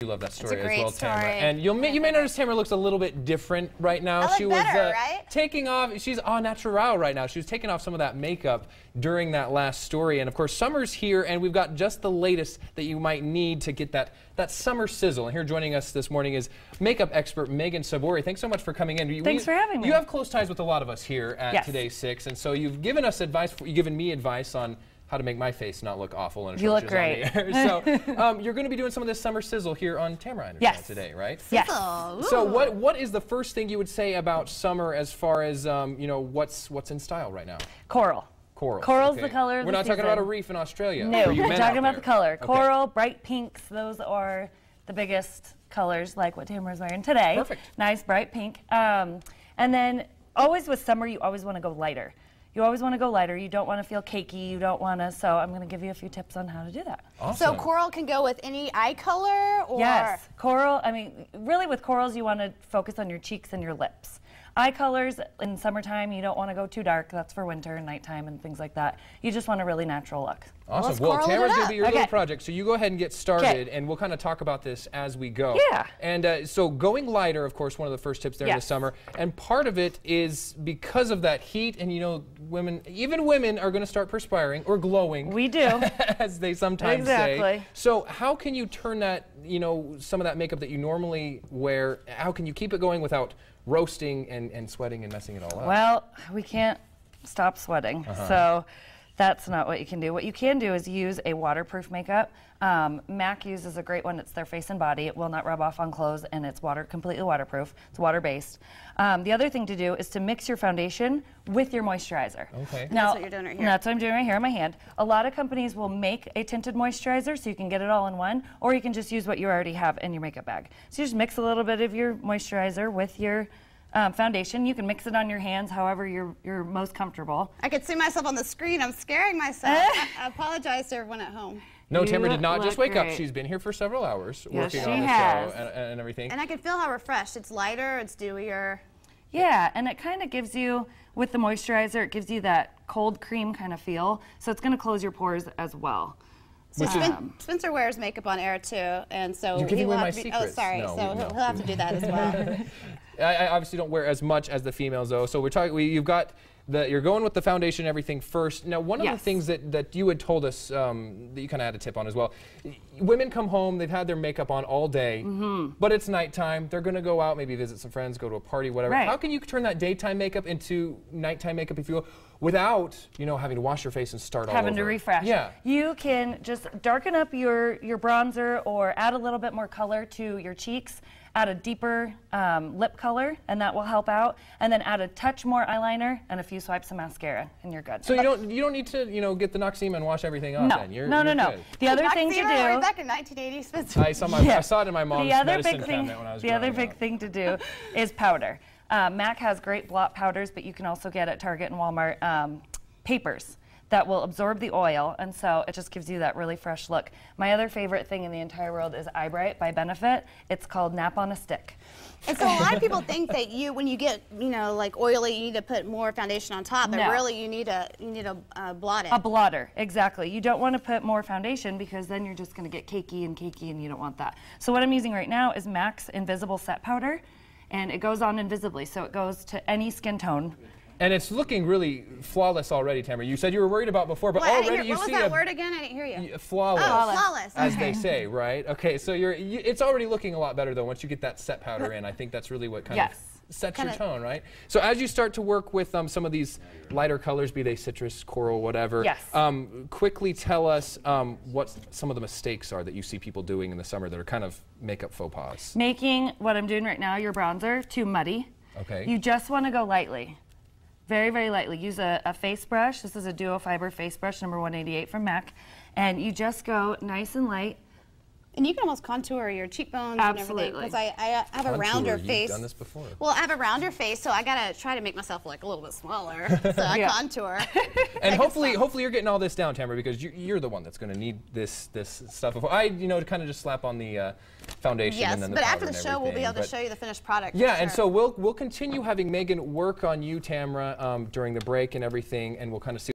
You love that story It's a great as well, story. Tamara. And you may notice Tamara looks a little bit different right now. She was right? taking off. She's au naturel right now. She was taking off some of that makeup during that last story. And of course, summer's here, and we've got just the latest that you might need to get that summer sizzle. And here joining us this morning is makeup expert Megan Sabori. Thanks so much for coming in. Thanks for having me. You have close ties with a lot of us here at Yes. Today's 6, and so you've given us advice. You've given me advice on how to make my face not look awful and you look great. So you're going to be doing some of this summer sizzle here on Tamara today, right? Yes. So what is the first thing you would say about summer as far as you know, what's in style right now? Coral. Coral. Coral's the color of We're the not talking about a reef in Australia. No, we're talking about the color. Okay. Coral, bright pinks, those are the biggest colors, like what Tamara's wearing today. Perfect. Nice bright pink. And then always with summer, you always want to go lighter. You always want to go lighter. You don't want to feel cakey. You don't want to, so I'm going to give you a few tips on how to do that. Awesome. So coral can go with any eye color? Or? Yes. Coral, I mean, really with corals, you want to focus on your cheeks and your lips. Eye colors, in summertime, you don't want to go too dark. That's for winter and nighttime and things like that. You just want a really natural look. Awesome. Well, Tamara's going to be your little Okay. project, so you go ahead and get started, and we'll kind of talk about this as we go. Yeah. And so going lighter, of course, one of the first tips there in the summer, and part of it is because of that heat, and you know, even women are going to start perspiring or glowing. We do. As they sometimes say. So how can you turn that, you know, some of that makeup that you normally wear, how can you keep it going without roasting and sweating and messing it all up? Well, we can't stop sweating, so that's not what you can do. What you can do is use a waterproof makeup. MAC uses a great one. It's their face and body. It will not rub off on clothes, and it's completely waterproof. It's water-based. The other thing to do is to mix your foundation with your moisturizer. Okay. Now, that's what you're doing right here. That's what I'm doing right here on my hand. A lot of companies will make a tinted moisturizer so you can get it all in one, or you can just use what you already have in your makeup bag. So you just mix a little bit of your moisturizer with your foundation. You can mix it on your hands however you're most comfortable. I could see myself on the screen. I'm scaring myself. I apologize to everyone at home. No, You Tamara did not just wake up. great. She's been here for several hours working she on the has. show and everything. And I can feel how refreshed. It's lighter, it's dewier. Yeah, and it kind of gives you, with the moisturizer, it gives you that cold cream kind of feel. So it's going to close your pores as well. So Spencer wears makeup on air too, and so You're giving he will away have my to be, secrets. oh, sorry. No, so no. he'll have to do that as well. I obviously don't wear as much as the females though. So we're talking. You've got you're going with the foundation and everything first. Now, one of the things that you had told us that you kind of had a tip on as well. Women come home, they've had their makeup on all day, but it's nighttime. They're going to go out, maybe visit some friends, go to a party, whatever. Right. How can you turn that daytime makeup into nighttime makeup, if you will, without having to wash your face and start all over? Having to refresh. Yeah. You can just darken up your bronzer or add a little bit more color to your cheeks. Add a deeper lip color, and that will help out. And then add a touch more eyeliner and a few swipes of mascara, and you're good. So you don't need to get the Noxzema and wash everything off. No, then. You're no. good. The other thing to do. Way back in 1980, Spencer. I saw it in my mom's medicine cabinet when I was growing up. The other big thing to do is powder. MAC has great blot powders, but you can also get at Target and Walmart papers that will absorb the oil, and so it just gives you that really fresh look. My other favorite thing in the entire world is Eye Bright by Benefit. It's called Nap on a Stick. And so a lot of people think that when you get like oily, you need to put more foundation on top, but really you need to blot it. A blotter, exactly. You don't want to put more foundation because then you're just going to get cakey, and you don't want that. So what I'm using right now is MAC's Invisible Set Powder, and it goes on invisibly, so it goes to any skin tone. And it's looking really flawless already, Tamara. You said you were worried about before, but already you see what was that word again? I didn't hear you. Flawless. Oh, flawless. As they say, right? Okay, so it's already looking a lot better though once you get that set powder in. I think that's really what kind of sets your tone, right? So as you start to work with some of these lighter colors, be they citrus, coral, whatever, quickly tell us what some of the mistakes are that you see people doing in the summer that are kind of makeup faux pas. Making what I'm doing right now, your bronzer, too muddy. Okay. You just want to go lightly. Very, very lightly. Use a face brush. This is a duo fiber face brush, number 188 from MAC. And you just go nice and light. And you can almost contour your cheekbones and everything. Because I have a rounder face. You've done this before. Well, I have a rounder face, so I got to try to make myself like a little bit smaller. So I contour. And hopefully you're getting all this down, Tamara, because you're the one that's going to need this stuff. To kind of just slap on the foundation and then the powder. Yes, but after the show, we'll be able to show you the finished product. Yeah, and so we'll continue having Megan work on you, Tamara, during the break and everything, and we'll kind of see